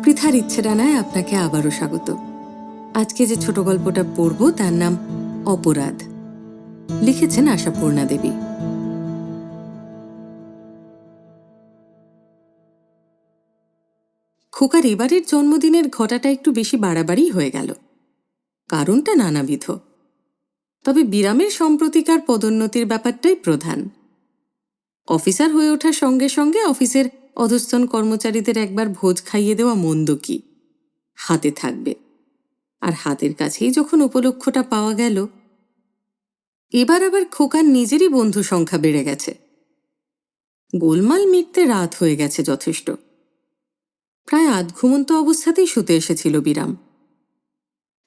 পৃথার ইচ্ছেডানায় আপনাকে আবারও স্বাগত। আজকে যে ছোট গল্পটা পড়ব তার নাম অপরাধ। লিখেছেন আশাপূর্ণা দেবী। খোকার এবারের জন্মদিনের ঘটাটা একটু বেশি বাড়াবাড়ি হয়ে গেল। কারণটা নানাবিধ, তবে বিরামের সম্প্রতিকার পদোন্নতির ব্যাপারটাই প্রধান। অফিসার হয়ে ওঠার সঙ্গে সঙ্গে অফিসের অধস্তন কর্মচারীদের একবার ভোজ খাইয়ে দেওয়া মন্দ কি? হাতে থাকবে। আর হাতের কাছেই যখন উপলক্ষটা পাওয়া গেল, এবার আবার খোকার নিজেরই বন্ধু সংখ্যা বেড়ে গেছে। গোলমাল মিটতে রাত হয়ে গেছে যথেষ্ট। প্রায় আধঘুমন্ত অবস্থাতেই শুতে এসেছিল বিরাম।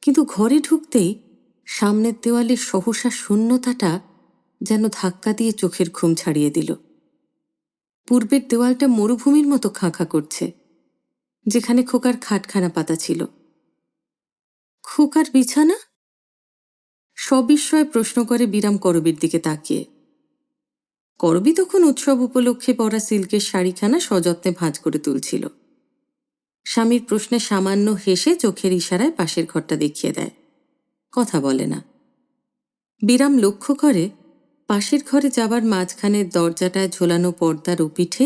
কিন্তু ঘরে ঢুকতেই সামনের দেওয়ালের সহসা শূন্যতাটা যেন ধাক্কা দিয়ে চোখের ঘুম ছাড়িয়ে দিল। পূর্বের দেওয়ালটা মরুভূমির মতো খাঁ করছে, যেখানে খোকার খাটখানা পাতা ছিল। খোকার বিছানা? সবিস্ময়ে প্রশ্ন করে বিরাম করবীর দিকে তাকিয়ে। করবী তখন উৎসব উপলক্ষে পরা সিল্কের শাড়িখানা সযত্নে ভাঁজ করে তুলছিল। স্বামীর প্রশ্নে সামান্য হেসে চোখের ইশারায় পাশের ঘরটা দেখিয়ে দেয়, কথা বলে না। বিরাম লক্ষ্য করে পাশের ঘরে যাবার মাঝখানের দরজাটায় ঝোলানো পর্দার ওপিঠে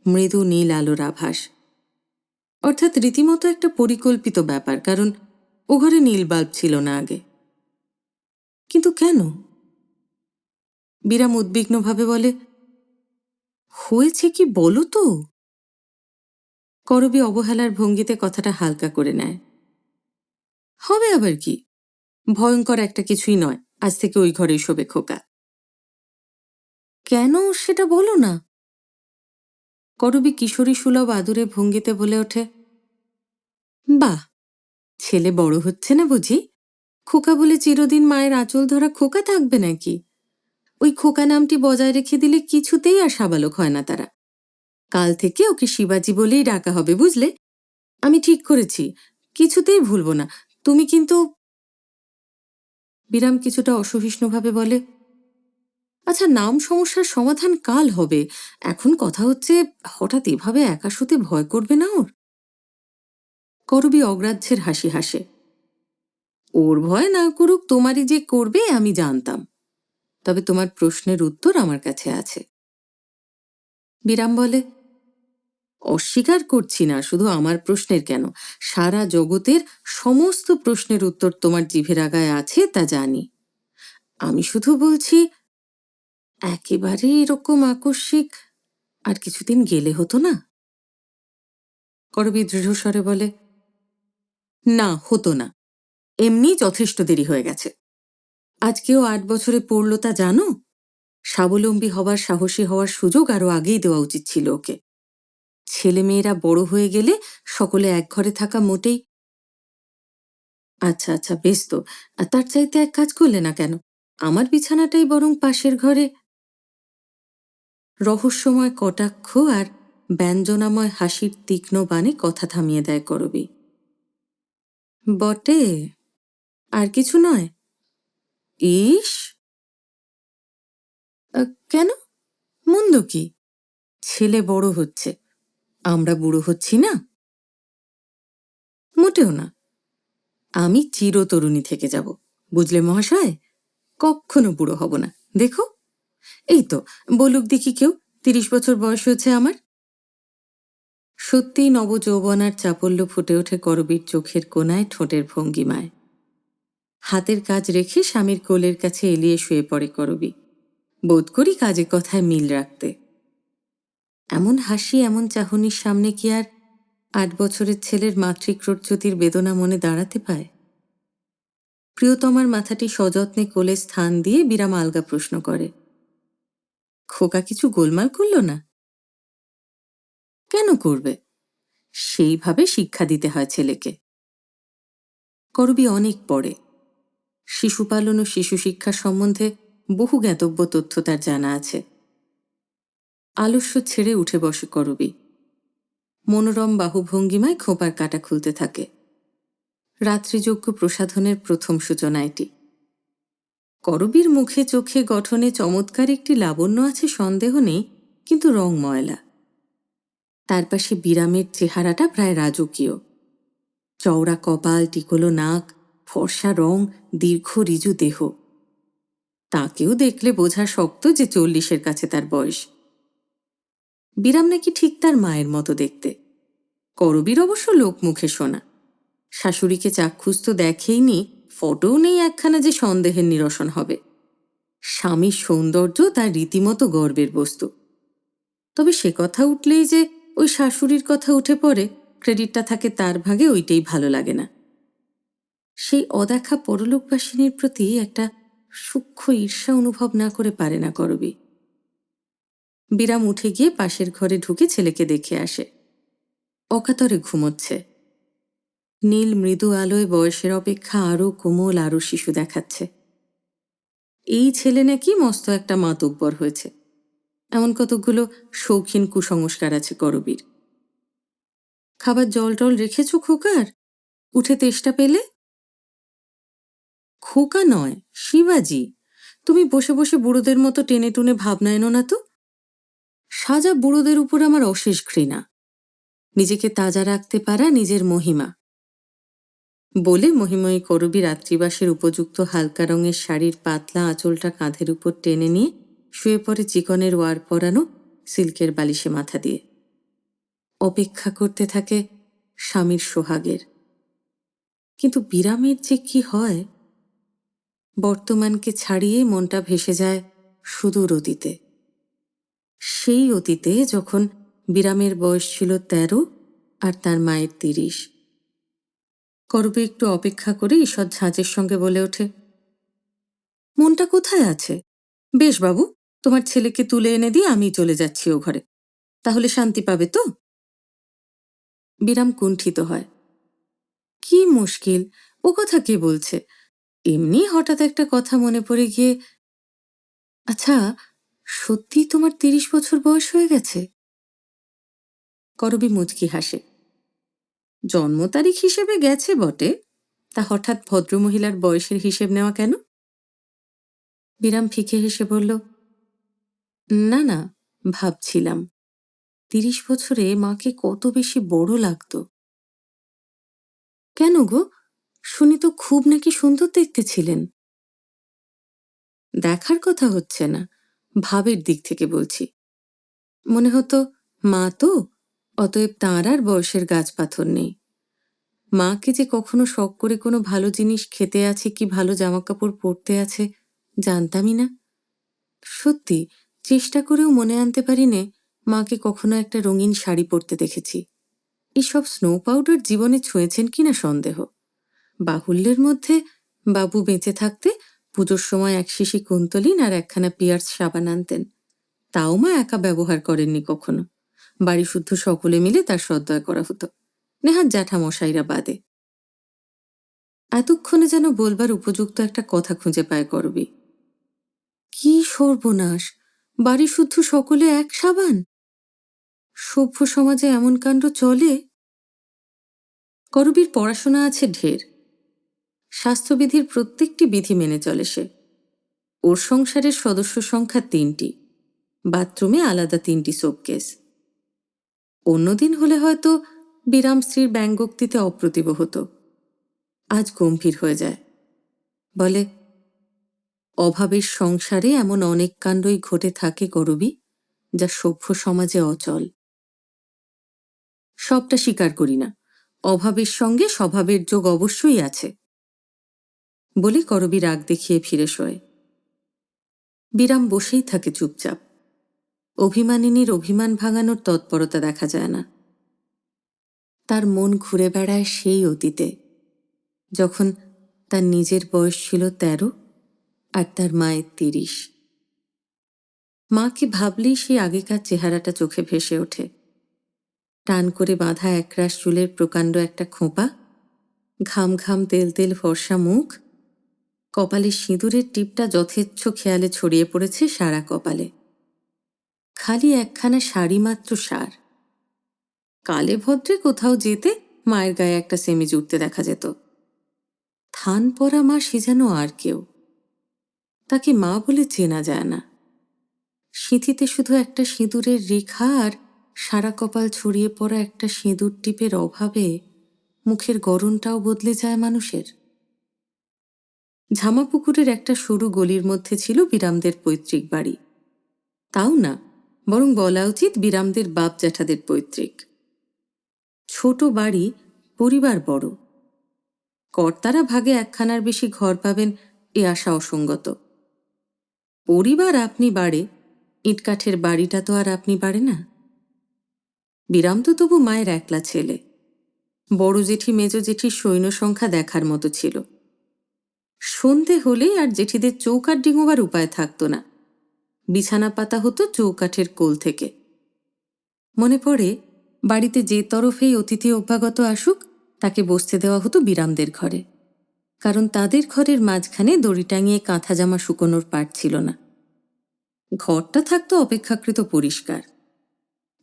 মৃদু নীল আলোর আভাস। অর্থাৎ রীতিমতো একটা পরিকল্পিত ব্যাপার, কারণ ও ঘরে নীল বাল্ব ছিল না আগে। কিন্তু কেন? বিরাম উদ্বিগ্নভাবে বলে, হয়েছে কি বলো তো? করবী অবহেলার ভঙ্গিতে কথাটা হালকা করে নেয়। হবে আবার কি? ভয়ঙ্কর একটা কিছুই নয়, আজ থেকে ওই ঘরেই শোবে খোকা। কেন সেটা বলো না। করবী কিশোরী সুলভ আদুরে ভঙ্গিতে বলে ওঠে, বাহ, ছেলে বড় হচ্ছে না বুঝি? খোকা বলে চিরদিন মায়ের আঁচল ধরা খোকা থাকবে নাকি? ওই খোকা নামটি বজায় রেখে দিলে কিছুতেই আর সাবালক হয় না তারা। কাল থেকে ওকে শিবাজি বলেই ডাকা হবে, বুঝলে? আমি ঠিক করেছি, কিছুতেই ভুলব না। তুমি কিন্তু... বিরাম কিছুটা অসহিষ্ণুভাবে বলে, আচ্ছা, নাম সমস্যার সমাধান কাল হবে। এখন কথা হচ্ছে, হঠাৎ এভাবে একা শুতে ভয় করবে না ওর? করবী অগ্রাহ্যের হাসি হাসে। ওর ভয় না করুক, তোমারই যে করবে আমি জানতাম। তবে তোমার প্রশ্নের উত্তর আমার কাছে আছে। বিরাম বলে, অস্বীকার করছি না, শুধু আমার প্রশ্নের কেন, সারা জগতের সমস্ত প্রশ্নের উত্তর তোমার জিভের আগায় আছে তা জানি। আমি শুধু বলছি, একেবারে এরকম আকস্মিক আর কিছুদিন গেলে হতো না? করবী দৃঢ়স্বরে বলে, না, হতো না। এমনি যথেষ্ট দেরি হয়ে গেছে। আজকেও 8 বছরে পড়ল তা জানো? স্বাবলম্বী হবার, সাহসী হওয়ার সুযোগ আরো আগেই দেওয়া উচিত ছিল ওকে। ছেলেমেয়েরা বড় হয়ে গেলে সকলে এক ঘরে থাকা মোটেই... আচ্ছা আচ্ছা, বেশ তো, তার চাইতে এক কাজ করলে না কেন? আমার বিছানাটাই বরং পাশের ঘরে... রহস্যময় কটাক্ষ আর ব্যঞ্জনাময় হাসির তীক্ষ্ণ বাণে কথা থামিয়ে দেয় করবী। বটে, আর কিছু নয়? ইস, কেন? মন্দ কি? ছেলে বড় হচ্ছে, আমরা বুড়ো হচ্ছি না? মোটেও না। আমি চিরতরুণী থেকে যাব, বুঝলে মহাশয়? কখনো বুড়ো হব না। দেখো, এই তো, বলুক দেখি কেউ, 30 বছর বয়স হয়েছে আমার। সত্যিই নবযৌবনার চাপল্য ফুটে ওঠে করবীর চোখের কোণায়, ঠোঁটের ভঙ্গিমায়। হাতের কাজ রেখে স্বামীর কোলের কাছে এলিয়ে শুয়ে পড়ে করবী, বোধ করি কাজে কথায় মিল রাখতে। এমন হাসি, এমন চাহনির সামনে কি আর 8 বছরের ছেলের মাতৃক্রোড়জ্যোতির বেদনা মনে দাঁড়াতে পায়? প্রিয়তমার মাথাটি সযত্নে কোলে স্থান দিয়ে বিরাম আলগা প্রশ্ন করে, খোকা কিছু গোলমাল করল না? কেন করবে? সেইভাবে শিক্ষা দিতে হয় ছেলেকে। করবী অনেক পড়ে। শিশুপালন ও শিশু শিক্ষা সম্বন্ধে বহু জ্ঞাতব্য তথ্য তার জানা আছে। আলস্য ছেড়ে উঠে বসে করবী। মনোরম বাহুভঙ্গিমায় খোঁপার কাটা খুলতে থাকে। রাত্রিযজ্ঞ প্রসাধনের প্রথম সূচনা এটি। করবীর মুখে চোখে গঠনে চমৎকার একটি লাবণ্য আছে সন্দেহ নেই, কিন্তু রং ময়লা। তার পাশে বিরামের চেহারাটা প্রায় রাজকীয়। চওড়া কপাল, টিকলো নাক, ফর্সা রং, দীর্ঘ ঋজু দেহ। তাকেও দেখলে বোঝা শক্ত যে 40-এর কাছে তার বয়স। বিরাম নাকি ঠিক তার মায়ের মতো দেখতে। করবীর অবশ্য লোক মুখে শোনা। শাশুড়িকে চাক্ষুষ তো দেখেইনি, ফটোও নেই একখানা যে সন্দেহের নিরসন হবে। স্বামীর সৌন্দর্য তার রীতিমতো গর্বের বস্তু। তবে সে কথা উঠলেই যে ওই শাশুড়ির কথা উঠে পড়ে, ক্রেডিটটা থাকে তার ভাগে, ওইটাই ভালো লাগে না। সেই অদেখা পরলোকবাসিনীর প্রতি একটা সূক্ষ্ম ঈর্ষা অনুভব না করে পারে না করবী। বিরাম উঠে গিয়ে পাশের ঘরে ঢুকে ছেলেকে দেখে আসে। অকাতরে ঘুমোচ্ছে। নীল মৃদু আলোয় বয়সের অপেক্ষা আরও কোমল, আরও শিশু দেখাচ্ছে। এই ছেলে নাকি মস্ত একটা মাতব্বর হয়েছে, এমন কতকগুলো শৌখিন কুসংস্কার আছে করবীর। খাবার জল টল রেখেছ খোকার? উঠে তেষ্টা পেলে? খোকা নয়, শিবাজি। তুমি বসে বসে বুড়োদের মতো টেনে টুনে ভাবনা এনো না তো। সাজা বুড়োদের উপর আমার অশেষ ঘৃণা। নিজেকে তাজা রাখতে পারা নিজের মহিমা। বলে মহিময়ী করবী রাত্রিবাসের উপযুক্ত হালকা রঙের শাড়ির পাতলা আঁচলটা কাঁধের উপর টেনে নিয়ে শুয়ে পড়ে চিকনের ওয়ার পরানো সিল্কের বালিশে মাথা দিয়ে। অপেক্ষা করতে থাকে স্বামীর সোহাগের। কিন্তু বিরামের যে কি হয়! বর্তমানকে ছাড়িয়ে মনটা ভেসে যায় সুদূর অতীতে। সেই অতীতে যখন বিরামের বয়স ছিল 13 আর তার মায়ের 30। করবী একটু অপেক্ষা করে ঈষৎ ঝাঁজের সঙ্গে বলে ওঠে, মনটা কোথায় আছে? বেশ বাবু, তোমার ছেলেকে তুলে এনে দিয়ে আমি চলে যাচ্ছি ও ঘরে, তাহলে শান্তি পাবে তো? বিরাম কুণ্ঠিত হয়। কি মুশকিল, ও কথা কে বলছে? এমনি হঠাৎ একটা কথা মনে পড়ে গিয়ে। আচ্ছা, সত্যি তোমার 30 বছর বয়স হয়ে গেছে? করবী মুচকি হাসে। জন্ম তারিখ হিসেবে গেছে বটে, তা হঠাৎ ভদ্রমহিলার বয়সের হিসেব নেওয়া কেন? বিরাম ফিকে হেসে বলল, না না, ভাবছিলাম 30 বছরে মাকে কত বেশি বড় লাগতো। কেন গো, শুনি তো খুব নাকি সুন্দর দেখতে ছিলেন। দেখার কথা হচ্ছে না, ভাবের দিক থেকে বলছি। মনে হতো মা তো, অতএব তাঁর আর বয়সের গাছ পাথর নেই। মাকে যে কখনো শখ করে কোনো ভালো জিনিস খেতে আছে কি ভালো জামাকাপড় পরতে আছে জানতামই না। সত্যি চেষ্টা করেও মনে আনতে পারি নে মাকে কখনো একটা রঙিন শাড়ি পরতে দেখেছি। এসব স্নো পাউডার জীবনে ছুঁয়েছেন কিনা সন্দেহ। বাহুল্যের মধ্যে বাবু বেঁচে থাকতে পুজোর সময় এক শিশি কুন্তলিন আর একখানা পিয়ার্স সাবান আনতেন। তাও মা একা ব্যবহার করেননি কখনো, বাড়ি শুদ্ধ সকলে মিলে তার সদ্দয় করা হতো, নেহাত জ্যাঠামশাইরা বাদে। এতক্ষণে যেন বলবার উপযুক্ত একটা কথা খুঁজে পায় করবী। কি সর্বনাশ, বাড়ি শুদ্ধ সকলে এক সাবান! সভ্য সমাজে এমন কাণ্ড চলে? করবীর পড়াশোনা আছে ঢের। স্বাস্থ্যবিধির প্রত্যেকটি বিধি মেনে চলে সে। ওর সংসারের সদস্য সংখ্যা 3টি, বাথরুমে আলাদা 3টি শোককেস। অন্যদিন হলে হয়তো বিরাম স্ত্রীর ব্যঙ্গোক্তিতে অপ্রতিভ হতো, আজ গম্ভীর হয়ে যায়। বলে, অভাবের সংসারে এমন অনেক কাণ্ডই ঘটে থাকে করবী, যা সভ্য সমাজে অচল। সবটা স্বীকার করি না, অভাবের সঙ্গে স্বভাবের যোগ অবশ্যই আছে। বলে করবী রাগ দেখিয়ে ফিরে শোয়। বিরাম বসেই থাকে চুপচাপ। অভিমানিনীর অভিমান ভাঙানোর তৎপরতা দেখা যায় না। তার মন ঘুরে বেড়ায় সেই অতীতে, যখন তার নিজের বয়স ছিল 13 আর তার মায়ের 30। মাকে ভাবলেই সেই আগেকার চেহারাটা চোখে ভেসে ওঠে। টান করে বাঁধা একরাশ চুলের প্রকাণ্ড একটা খোঁপা, ঘাম ঘাম তেল তেল ফর্সা মুখ, কপালে সিঁদুরের টিপটা যথেচ্ছ খেয়ালে ছড়িয়ে পড়েছে সারা কপালে। খালি একখানা শাড়ি মাত্র সার। কালে ভদ্রে কোথাও যেতে মায়ের গায়ে একটা সেমিজ উঠতে দেখা যেত। থান পরা মা সে যেন আর কেউ, তাকে মা বলে চেনা যায় না। সিঁথিতে শুধু একটা সিঁদুরের রেখা আর সারা কপাল ছড়িয়ে পড়া একটা সিঁদুর টিপের অভাবে মুখের গড়নটাও বদলে যায় মানুষের। ঝামাপুকুরের একটা সরু গলির মধ্যে ছিল বিরামদের পৈতৃক বাড়ি। তাও না, বরং বলা উচিত বিরামদের বাপ জ্যাঠাদের পৈতৃক। ছোট বাড়ি, পরিবার বড়। কর্তারা ভাগে একখানার বেশি ঘর পাবেন এ আশা অসঙ্গত। পরিবার আপনি বাড়ে, ইটকাঠের বাড়িটা তো আর আপনি বাড়ে না। বিরাম তো তবু মায়ের একলা ছেলে। বড় জেঠি মেজ জেঠির সৈন্য সংখ্যা দেখার মতো ছিল। সন্ধে হলেই আর জেঠিদের চৌকাঠ ডিঙোবার উপায় থাকত না। বিছানা পাতা হতো চৌকাঠের কোল থেকে। মনে পড়ে, বাড়িতে যে তরফেই অতিথি অভ্যাগত আসুক তাকে বসতে দেওয়া হতো বিরামদের ঘরে, কারণ তাদের ঘরের মাঝখানে দড়ি টাঙিয়ে কাঁথা জামা শুকোনোর পাট ছিল না। ঘরটা থাকতো অপেক্ষাকৃত পরিষ্কার।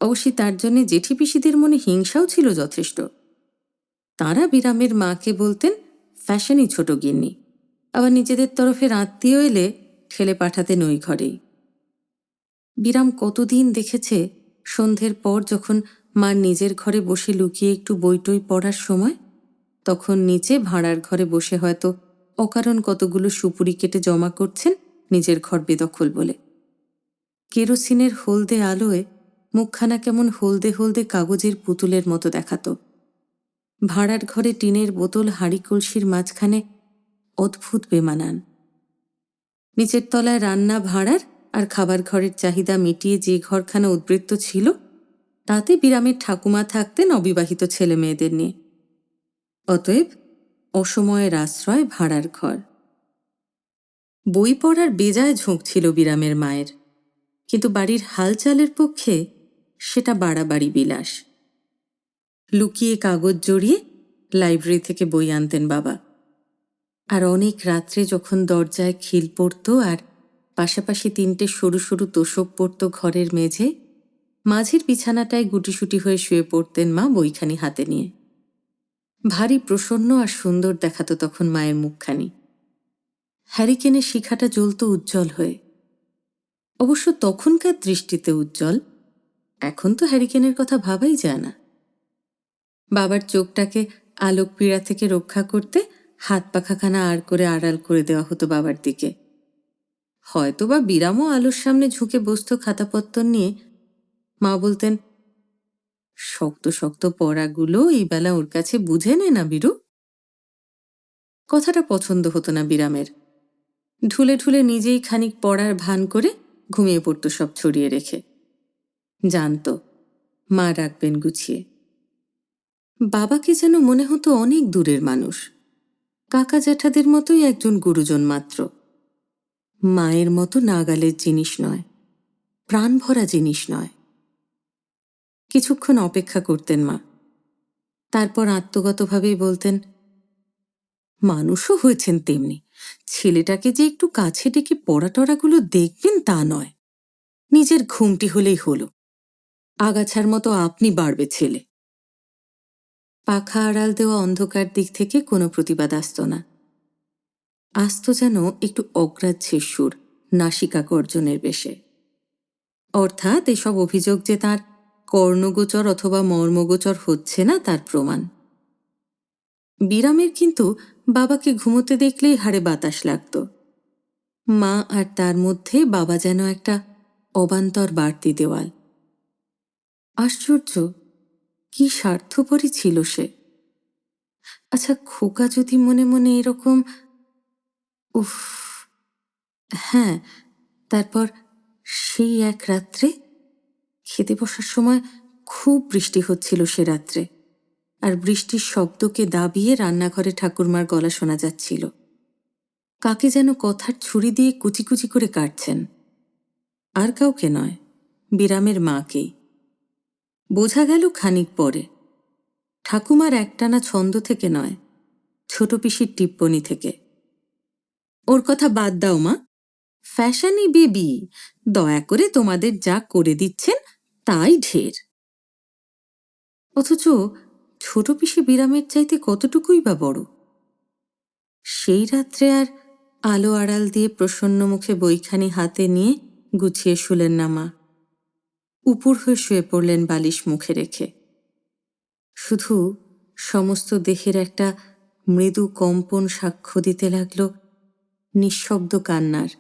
অবশ্যই তার জন্যে জেঠি পিসিদের মনে হিংসাও ছিল যথেষ্ট। তাঁরা বিরামের মাকে বলতেন ফ্যাশনই ছোট গিন্নি, আবার নিজেদের তরফের আত্মীয় এলে ঠেলে পাঠাতেন ওই ঘরেই। বিরাম কতদিন দেখেছে সন্ধ্যের পর যখন মার নিজের ঘরে বসে লুকিয়ে একটু বইটই পড়ার সময়, তখন নিচে ভাড়ার ঘরে বসে হয়তো অকারণ কতগুলো সুপুরি কেটে জমা করছেন নিজের ঘর বেদখল বলে। কেরোসিনের হলদে আলোয় মুখখানা কেমন হলদে হলদে কাগজের পুতুলের মতো দেখাতো। ভাড়ার ঘরে টিনের বোতল হাঁড়ি কলসির মাঝখানে অদ্ভুত বেমানান। নিচের তলায় রান্না ভাড়ার আর খাবার ঘরের চাহিদা মিটিয়ে যে ঘরখানা উদ্বৃত্ত ছিল, তাতে বিরামের ঠাকুমা থাকতেন অবিবাহিত ছেলে মেয়েদের নিয়ে। অতএব অসময়ের আশ্রয় ভাড়ার ঘর। বই পড়ার বেজায় ঝোঁক ছিল বিরামের মায়ের, কিন্তু বাড়ির হালচালের পক্ষে সেটা বাড়াবাড়ি বিলাস। লুকিয়ে কাগজ জড়িয়ে লাইব্রেরি থেকে বই আনতেন বাবা। আর অনেক রাত্রে যখন দরজায় খিল পড়ত আর পাশাপাশি তিনটে সরু সরু তোষক পড়ত ঘরের মেঝে, মাঝের বিছানাটায় গুটিসুটি হয়ে শুয়ে পড়তেন মা বইখানি হাতে নিয়ে। ভারী প্রসন্ন আর সুন্দর দেখাতো তখন মায়ের মুখখানি। হ্যারিকেনের শিখাটা জ্বলত উজ্জ্বল হয়ে। অবশ্য তখনকার দৃষ্টিতে উজ্জ্বল, এখন তো হ্যারিকেনের কথা ভাবাই যায় না। বাবার চোখটাকে আলোক পীড়া থেকে রক্ষা করতে হাত পাখাখানা আর করে আড়াল করে দেওয়া হতো বাবার দিকে। হয়তোবা বিরামও আলোর সামনে ঝুঁকে বসত খাতাপত্তর নিয়ে। মা বলতেন, শক্ত শক্ত পড়াগুলো এই বেলা ওর কাছে বুঝে নে না বীরু। কথাটা পছন্দ হতো না বিরামের। ঢুলে ঢুলে নিজেই খানিক পড়ার ভান করে ঘুমিয়ে পড়ত সব ছড়িয়ে রেখে। জানত মা রাখবেন গুছিয়ে। বাবাকে যেন মনে হতো অনেক দূরের মানুষ, কাকা জ্যাঠাদের মতোই একজন গুরুজন মাত্র। মায়ের মতো নাগালের জিনিস নয়, প্রাণ ভরা জিনিস নয়। কিছুক্ষণ অপেক্ষা করতেন মা, তারপর আত্মগতভাবেই বলতেন, মানুষও হয়েছেন তেমনি, ছেলেটাকে যে একটু কাছে ডেকে পড়াটরাগুলো দেখবেন তা নয়, নিজের ঘুমটি হলেই হলো, আগাছার মতো আপনি বাড়বে ছেলে। পাখা আড়াল দেওয়া অন্ধকার দিক থেকে কোনো প্রতিবাদ আসত না। আসত যেন একটু অগ্রাহ্যের সুর নাসিকা গর্জনের বেশে। অর্থাৎ এসব অভিযোগ যে তার কর্ণগোচর অথবা মর্মগোচর হচ্ছে না তার প্রমাণ। বিরামের কিন্তু বাবাকে ঘুমোতে দেখলেই হাড়ে বাতাস লাগত। মা আর তার মধ্যে বাবা যেন একটা অবান্তর বাড়তি দেওয়াল। আশ্চর্য, কি স্বার্থপরই ছিল সে। আচ্ছা, খোকা যদি মনে মনে এরকম, উফ। হ্যাঁ, তারপর সেই এক রাত্রে খেতে বসার সময় খুব বৃষ্টি হচ্ছিল সে রাত্রে, আর বৃষ্টির শব্দকে দাবিয়ে রান্নাঘরে ঠাকুরমার গলা শোনা যাচ্ছিল। কাকে যেন কথার ছুরি দিয়ে কুচি কুচি করে কাটছেন। আর কাউকে নয়, বিরামের মাকেই। বোঝা গেল খানিক পরে, ঠাকুমার একটানা ছন্দ থেকে নয়, ছোট পিসির টিপ্পনি থেকে। ওর কথা বাদ দাও মা, ফ্যাশনই বেবি, দয়া করে তোমাদের যা করে দিচ্ছেন তাই ঢের। অথচ ছোট পিসি বিরামের চাইতে কতটুকুই বা বড়। সেই রাত্রে আর আলো আড়াল দিয়ে প্রসন্ন মুখে বইখানি হাতে নিয়ে গুছিয়ে শুলেন না মা। উপুর হয়ে শুয়ে পড়লেন বালিশ মুখে রেখে। শুধু সমস্ত দেহের একটা মৃদু কম্পন সাক্ষ্য দিতে লাগল নিঃশব্দ কান্নার।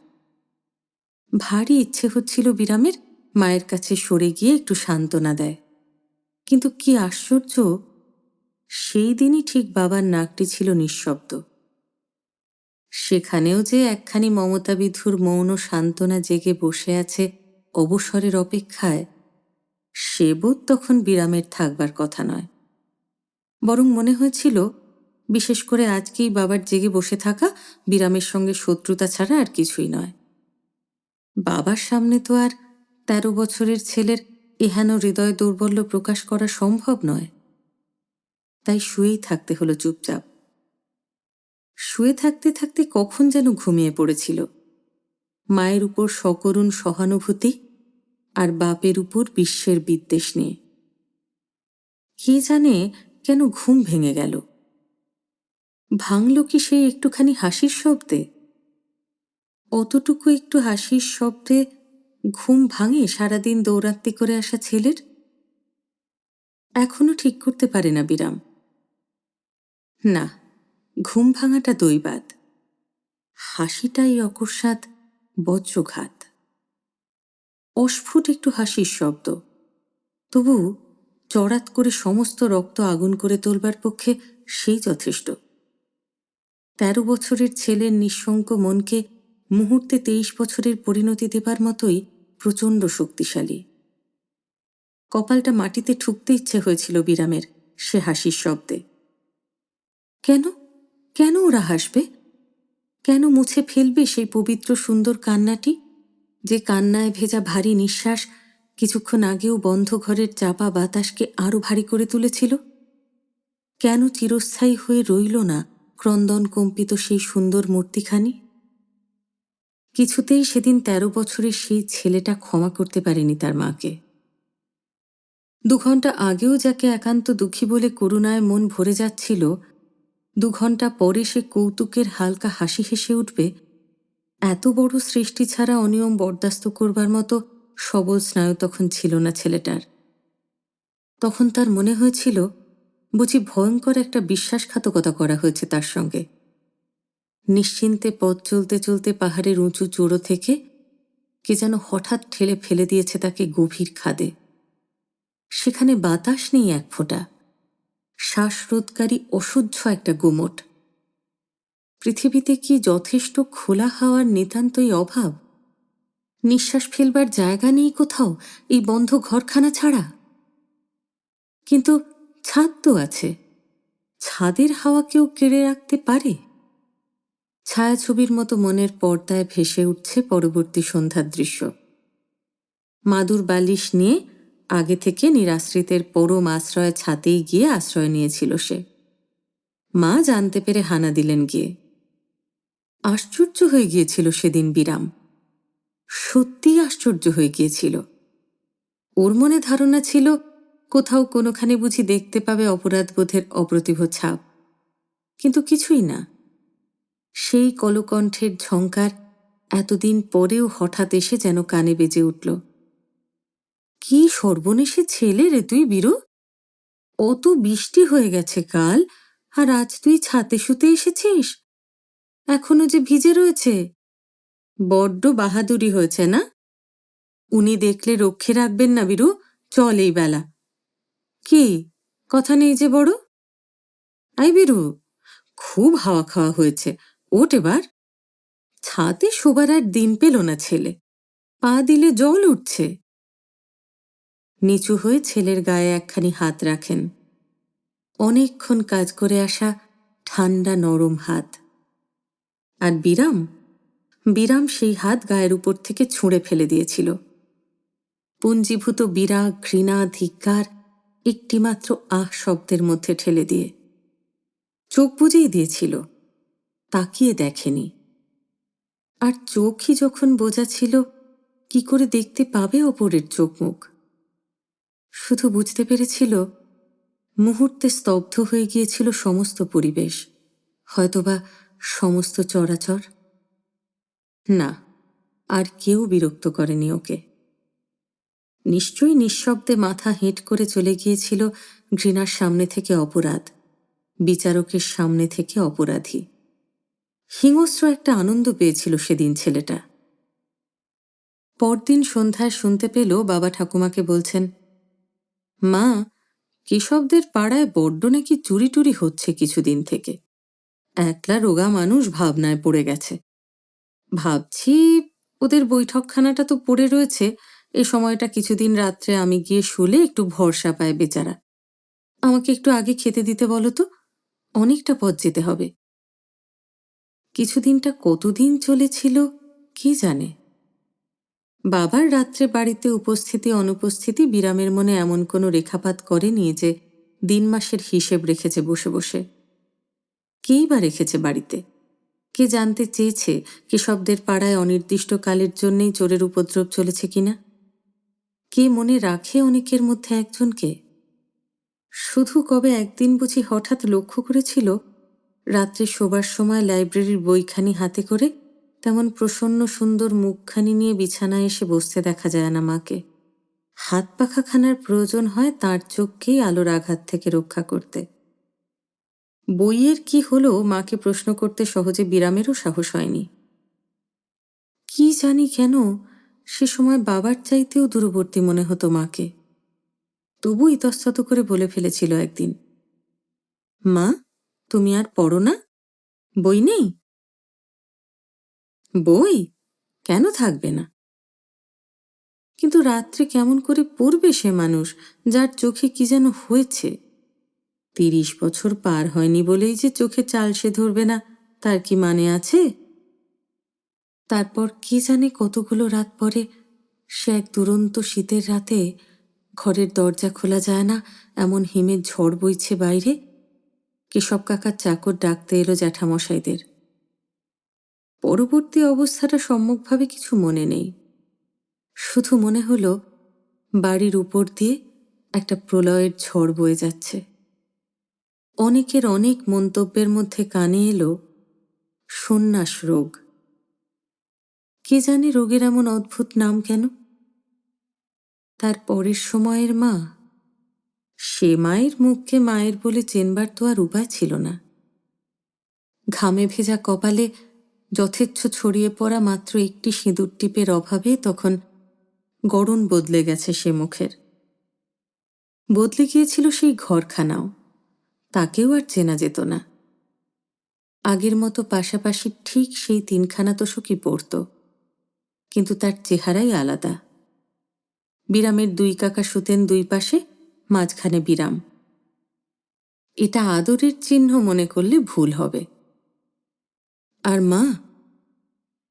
ভারী ইচ্ছে হচ্ছিল বিরামের মায়ের কাছে সরে গিয়ে একটু সান্ত্বনা দেয়। কিন্তু কি আশ্চর্য, সেই দিনই ঠিক বাবার নাকটি ছিল নিঃশব্দ। সেখানেও যে একখানি মমতাবিধুর মৌন সান্ত্বনা জেগে বসে আছে অবসরের অপেক্ষায়, সে বোধ তখন বিরামের থাকবার কথা নয়। বরং মনে হয়েছিল, বিশেষ করে আজকেই বাবার জেগে বসে থাকা বিরামের সঙ্গে শত্রুতা ছাড়া আর কিছুই নয়। বাবার সামনে তো আর ১৩ বছরের ছেলের এহেন হৃদয় দৌর্বল্য প্রকাশ করা সম্ভব নয়। তাই শুয়েই থাকতে হলো চুপচাপ। শুয়ে থাকতে থাকতে কখন যেন ঘুমিয়ে পড়েছিল। মায়ের উপর সকরুণ সহানুভূতি আর বাপের উপর বিশ্বের বিদ্বেষ নিয়ে। কে জানে কেন ঘুম ভেঙে গেল। ভাঙল কি সেই একটুখানি হাসির শব্দে? অতটুকু একটু হাসির শব্দে ঘুম ভাঙে সারাদিন দৌরাত্ম্য করে আসা ছেলের? এখনো ঠিক করতে পারে না বিরাম। না, ঘুম ভাঙাটা দৈবাৎ, হাসিটাই অকস্মাৎ বজ্রঘাত। অস্ফুট একটু হাসির শব্দ, তবু চড়াত করে সমস্ত রক্ত আগুন করে তোলবার পক্ষে সেই যথেষ্ট। ১৩ বছরের ছেলের নিঃশঙ্ক মনকে মুহূর্তে ২৩ বছরের পরিণতি দেবার মতোই প্রচণ্ড শক্তিশালী। কপালটা মাটিতে ঠুকতে ইচ্ছে হয়েছিল বিরামের সে হাসির শব্দে। কেন কেন ওরা হাসবে? কেন মুছে ফেলবে সেই পবিত্র সুন্দর কান্নাটি, যে কান্নায় ভেজা ভারী নিঃশ্বাস কিছুক্ষণ আগেও বন্ধ ঘরের চাপা বাতাসকে আরো ভারী করে তুলেছিল? কেন চিরস্থায়ী হয়ে রইল না ক্রন্দন কম্পিত সেই সুন্দর মূর্তিখানি? কিছুতেই সেদিন ১৩ বছরের সেই ছেলেটা ক্ষমা করতে পারেনি তার মাকে। ২ ঘন্টা আগেও যাকে একান্ত দুঃখী বলে করুণায় মন ভরে যাচ্ছিল, ২ ঘন্টা পরে সে কৌতুকের হালকা হাসি হেসে উঠবে, এত বড় সৃষ্টি ছাড়া অনিয়ম বরদাস্ত করবার মতো সবল স্নায়ু তখন ছিল না ছেলেটার। তখন তার মনে হয়েছিল বুঝি ভয়ঙ্কর একটা বিশ্বাসঘাতকতা করা হয়েছে তার সঙ্গে। নিশ্চিন্তে পথ চলতে চলতে পাহাড়ের উঁচু চূড়ো থেকে কে যেন হঠাৎ ঠেলে ফেলে দিয়েছে তাকে গভীর খাদে। সেখানে বাতাস নেই এক ফোঁটা, শ্বাসরোধকারী অসহ্য একটা গুমট। পৃথিবীতে কি যথেষ্ট খোলা হাওয়ার নিতান্তই অভাব? নিঃশ্বাস ফেলবার জায়গা নেই কোথাও এই বন্ধ ঘরখানা ছাড়া? কিন্তু ছাদ তো আছে, ছাদের হাওয়া কেউ কেড়ে রাখতে পারে? ছায়াছবির মতো মনের পর্দায় ভেসে উঠছে পরবর্তী সন্ধ্যার দৃশ্য। মাদুর বালিশ নিয়ে আগে থেকে নিরাশ্রিতের পরম আশ্রয় ছাতেই গিয়ে আশ্রয় নিয়েছিল সে। মা জানতে পেরে হানা দিলেন গিয়ে। আশ্চর্য হয়ে গিয়েছিল সেদিন বিরাম, সত্যিই আশ্চর্য হয়ে গিয়েছিল। ওর মনে ধারণা ছিল কোথাও কোনোখানে বুঝি দেখতে পাবে অপরাধবোধের অপ্রতিভ ছাপ, কিন্তু কিছুই না। সেই কলকণ্ঠের ঝঙ্কার এতদিন পরেও হঠাৎ এসে যেন কানে বেজে উঠল। কি সর্বনেশে ছেলে রে তুই বীরু! অত বৃষ্টি হয়ে গেছে কাল, আর আজ তুই ছাতে শুতে এসেছিস? এখনো যে ভিজে রয়েছে। বড্ড বাহাদুরি হয়েছে না? উনি দেখলে রক্ষে রাখবেন না বীরু, চল এই বেলা। কি কথা নেই যে বড়? আই বীরু, খুব হাওয়া খাওয়া হয়েছে, ওঠ এবার। ছাতে শোবার আর দিন পেল না ছেলে, পা দিলে জল উঠছে। নিচু হয়ে ছেলের গায়ে একখানি হাত রাখেন, অনেকক্ষণ কাজ করে আসা ঠান্ডা নরম হাত। আর বিরাম বিরাম সেই হাত গায়ের উপর থেকে ছুঁড়ে ফেলে দিয়েছিল। পুঞ্জীভূত বিরাগ, ঘৃণা, ধিক্কার একটিমাত্র আহ শব্দের মধ্যে ঠেলে দিয়ে। চোখ বুজেই দিয়েছিল, তাকিয়ে দেখেনি। আর চোখই যখন বোঝা ছিল, কি করে দেখতে পাবে অপরের চোখ মুখ? শুধু বুঝতে পেরেছিল মুহূর্তে স্তব্ধ হয়ে গিয়েছিল সমস্ত পরিবেশ, হয়তোবা সমস্ত চরাচর। না, আর কেউ বিরক্ত করেনি ওকে। নিশ্চয়ই নিঃশব্দে মাথা হেঁট করে চলে গিয়েছিল ঘৃণার সামনে থেকে অপরাধ, বিচারকের সামনে থেকে অপরাধী। হিংস্র একটা আনন্দ পেয়েছিল সেদিন ছেলেটা। পরদিন সন্ধ্যায় শুনতে পেল বাবা ঠাকুমাকে বলছেন, মা, কেশবদের পাড়ায় বড্ড নাকি চুরি টুরি হচ্ছে কিছুদিন থেকে। একলা রোগা মানুষ ভাবনায় পড়ে গেছে। ভাবছি ওদের বৈঠকখানাটা তো পড়ে রয়েছে, এ সময়টা কিছুদিন রাত্রে আমি গিয়ে শুলে একটু ভরসা পায় বেচারা। আমাকে একটু আগে খেতে দিতে বলো তো, অনেকটা পথ যেতে হবে। কিছুদিনটা কতদিন চলেছিল কি জানে। বাবার রাত্রে বাড়িতে উপস্থিতি অনুপস্থিতি বিরামের মনে এমন কোনো রেখাপাত করেনি যে দিন মাসের হিসেব রেখেছে বসে বসে। কেই বা রেখেছে বাড়িতে? কে জানতে চেয়েছে কেশবদের পাড়ায় অনির্দিষ্টকালের জন্যেই চোরের উপদ্রব চলেছে কিনা? কে মনে রাখে অনেকের মধ্যে একজনকে? শুধু কবে একদিন বুঝি হঠাৎ লক্ষ্য করেছিল রাত্রে শোবার সময় লাইব্রেরির বইখানি হাতে করে তেমন প্রসন্ন সুন্দর মুখখানি নিয়ে বিছানায় এসে বসতে দেখা যায় না মাকে। হাত পাখাখানার প্রয়োজন হয় তাঁর চোখকেই আলোর আঘাত থেকে রক্ষা করতে। বইয়ের কি হলো মাকে প্রশ্ন করতে সহজে বিরামেরও সাহস হয়নি। কি জানি কেন সে সময় বাবার চাইতেও দূরবর্তী মনে হতো মাকে। তবু ইতস্তত করে বলে ফেলেছিল একদিন, মা, তুমি আর পড়ো না? বই নেই? বই কেন থাকবে না? কিন্তু রাত্রে কেমন করে পড়বে সে মানুষ যার চোখে কি যেন হয়েছে? 30 বছর পার হয়নি বলেই যে চোখে চাল সে ধরবে না তার কি মানে আছে? তারপর কে জানে কতগুলো রাত পরে সে এক দুরন্ত শীতের রাতে, ঘরের দরজা খোলা যায় না এমন হিমের ঝড় বইছে বাইরে, কেশব কাকার চাকর ডাকতে এলো জ্যাঠামশাইদের। পরবর্তী অবস্থাটা সম্যকভাবে কিছু মনে নেই। শুধু মনে হলো বাড়ির উপর দিয়ে একটা প্রলয়ের ঝড় বয়ে যাচ্ছে। অনেকের অনেক মন্তব্যের মধ্যে কানে এলো সন্ন্যাস রোগ। কে জানে রোগের এমন অদ্ভুত নাম কেন? তার পরের সময়ের মা, সে মায়ের মুখকে মায়ের বলে চেনবার তো আর উপায় ছিল না। ঘামে ভেজা কপালে যথেচ্ছ ছড়িয়ে পড়া মাত্র একটি সিঁদুর টিপের অভাবে তখন গড়ন বদলে গেছে সে মুখের। বদলে গিয়েছিল সেই ঘরখানাও, তাকেও আর চেনা যেত না। আগের মতো পাশাপাশি ঠিক সেই 3খানা তোষকই পড়ত, কিন্তু তার চেহারাই আলাদা। বিরামের 2 কাকা শুতেন 2 পাশে, মাঝখানে বিরাম। এটা আদরের চিহ্ন মনে করলে ভুল হবে। আর মা,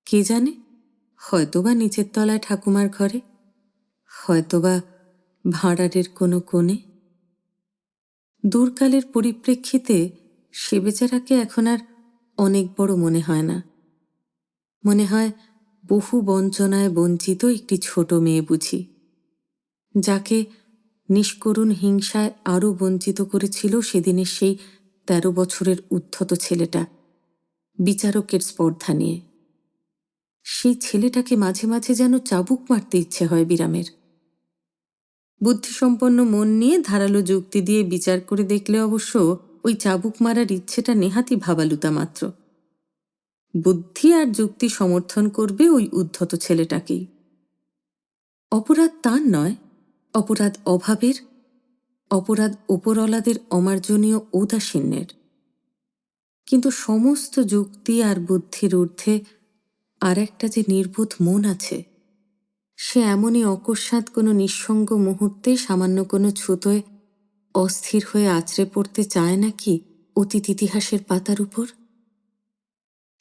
কে জানে, হয়তোবা নিচের তলায় ঠাকুমার ঘরে, হয়তোবা ভাঁড়ারের কোনো কোণে। দূরকালের পরিপ্রেক্ষিতে সে বেচারাকে এখন আর অনেক বড় মনে হয় না। মনে হয় বহু বঞ্চনায় বঞ্চিত একটি ছোট মেয়ে বুঝি, যাকে নিষ্করুণ হিংসায় আরও বঞ্চিত করেছিল সেদিনের সেই 13 বছরের উদ্ধত ছেলেটা বিচারকের স্পর্ধা নিয়ে। সেই ছেলেটাকে মাঝে মাঝে যেন চাবুক মারতে ইচ্ছে হয় বিরামের। বুদ্ধিসম্পন্ন মন নিয়ে ধারালো যুক্তি দিয়ে বিচার করে দেখলে অবশ্য ওই চাবুক মারার ইচ্ছেটা নেহাতি ভাবালুতা মাত্র। বুদ্ধি আর যুক্তি সমর্থন করবে ওই উদ্ধত ছেলেটাকেই। অপরাধ তার নয়, অপরাধ অভাবের, অপরাধ ওপরওয়ালাদের অমার্জনীয় ঔদাসীন্যের। কিন্তু সমস্ত যুক্তি আর বুদ্ধির ঊর্ধ্বে আর একটা যে নির্বোধ মন আছে, সে এমনই অকস্মাৎ কোনো নিঃসঙ্গ মুহূর্তে সামান্য কোনো ছুতোয় অস্থির হয়ে আছড়ে পড়তে চায় নাকি অতীত ইতিহাসের পাতার উপর?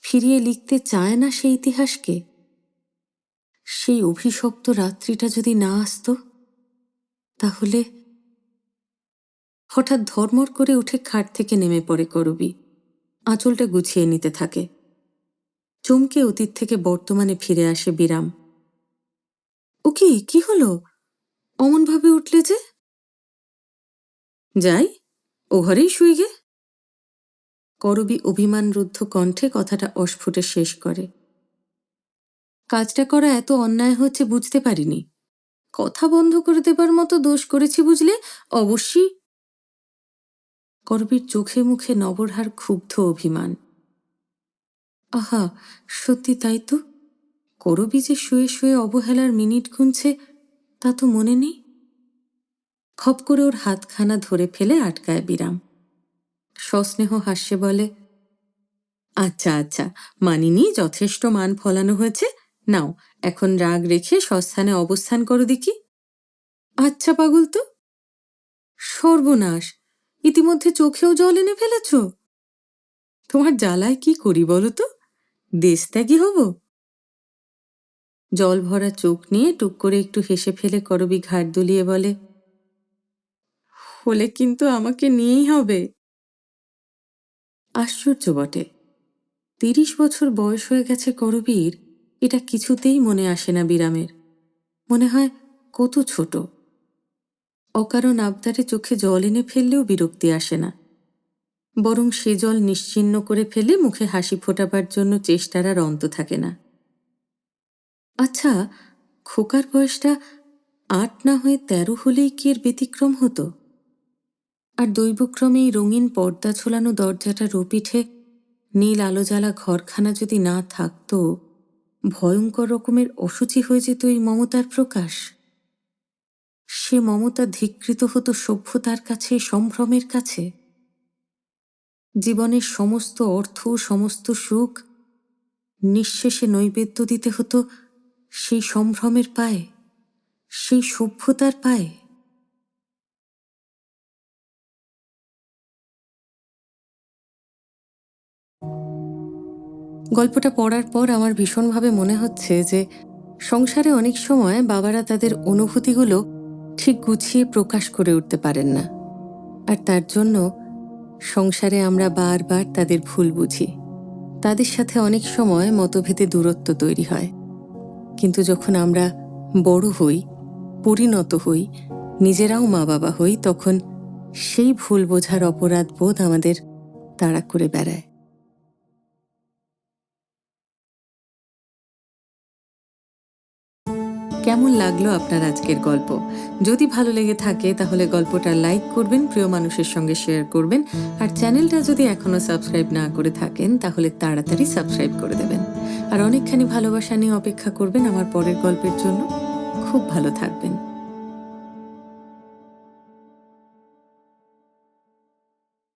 ফিরিয়ে লিখতে চায় না সেই ইতিহাসকে? সেই অভিশপ্ত রাত্রিটা যদি না আসত, তাহলে... হঠাৎ ধর্মর করে উঠে খাট থেকে নেমে পড়ে করবী, আঁচলটা গুছিয়ে নিতে থাকে। চমকে অতীত থেকে বর্তমানে ফিরে আসে বিরাম। ও কি হলো? অমনভাবে উঠলে যে? যাই, ও ঘরেই শুই গে। করবী অভিমানরুদ্ধ কণ্ঠে কথাটা অস্ফুটে শেষ করে। কাজটা করা এত অন্যায় হচ্ছে বুঝতে পারিনি। কথা বন্ধ করে দেবার মতো দোষ করেছি বুঝলে, অবশ্যই। করবীর চোখে মুখে নবরহার ক্ষুব্ধ অভিমান। আহা, সত্যি তাই তো। করবী যে শুয়ে শুয়ে অবহেলার মিনিট গুনছে তা তো মনে নেই। খপ করে ওর হাতখানা ধরে ফেলে আটকায় বিরাম। সস্নেহ হাস্যে বলে, আচ্ছা আচ্ছা, মানিনি, যথেষ্ট মান ফলানো হয়েছে। নাও, এখন রাগ রেখে সস্থানে অবস্থান করো দেখি। আচ্ছা পাগল তো। সর্বনাশ, ইতিমধ্যে চোখেও জল এনে ফেলেছ। তোমার জ্বালায় কি করি বলো তো? দেশত্যাগী হব? জল ভরা চোখ নিয়ে টুক করে একটু হেসে ফেলে করবী ঘাড় দুলিয়ে বলে, হলে কিন্তু আমাকে নিয়েই হবে। আশ্চর্য বটে, ৩০ বছর বয়স হয়ে গেছে করবীর, এটা কিছুতেই মনে আসে না বিরামের। মনে হয় কত ছোট। অকারণ আবদারে চোখে জল এনে ফেললেও বিরক্তি আসে না, বরং সে জল নিশ্চিহ্ন করে ফেলে মুখে হাসি ফোটাবার জন্য চেষ্টার আর অন্ত থাকে না। আচ্ছা, খোকার বয়সটা ৮ না হয়ে ১৩ হলেই কি এর ব্যতিক্রম হতো? আর দৈবক্রমে এই রঙিন পর্দা ঝোলানো দরজাটার ওপিঠে নীল আলো জ্বালা ঘরখানা যদি না থাকতো, ভয়ঙ্কর রকমের অসুচি হয়ে যেত এই মমতার প্রকাশ। সে মমতা ধিক্কৃত হতো সভ্যতার কাছে, সম্ভ্রমের কাছে। জীবনের সমস্ত অর্থ, সমস্ত সুখ নিঃশেষে নৈবেদ্য দিতে হতো সেই সম্ভ্রমের পায়ে, সেই সভ্যতার পায়ে। গল্পটা পড়ার পর আমার ভীষণভাবে মনে হচ্ছে যে সংসারে অনেক সময় বাবারা তাদের অনুভূতিগুলো ঠিক গুছিয়ে প্রকাশ করে উঠতে পারেন না, আর তার জন্য সংসারে আমরা বারবার তাদের ভুল বুঝি। তাদের সাথে অনেক সময় মতভেদে দূরত্ব তৈরি হয়। কিন্তু যখন আমরা বড় হই, পরিণত হই, নিজেরাও মা বাবা হই, তখন সেই ভুল বোঝার অপরাধ বোধ আমাদের তাড়া করে বেড়ায়। কেমন লাগলো আপনার আজকের গল্প? যদি ভালো লেগে থাকে তাহলে গল্পটা লাইক করবেন, প্রিয় মানুষের সঙ্গে শেয়ার করবেন, আর চ্যানেলটা যদি এখনো সাবস্ক্রাইব না করে থাকেন তাহলে তাড়াতাড়ি সাবস্ক্রাইব করে দেবেন। আর অনেকখানি ভালোবাসা নিয়ে অপেক্ষা করবেন আমার পরের গল্পের জন্য। খুব ভালো থাকবেন।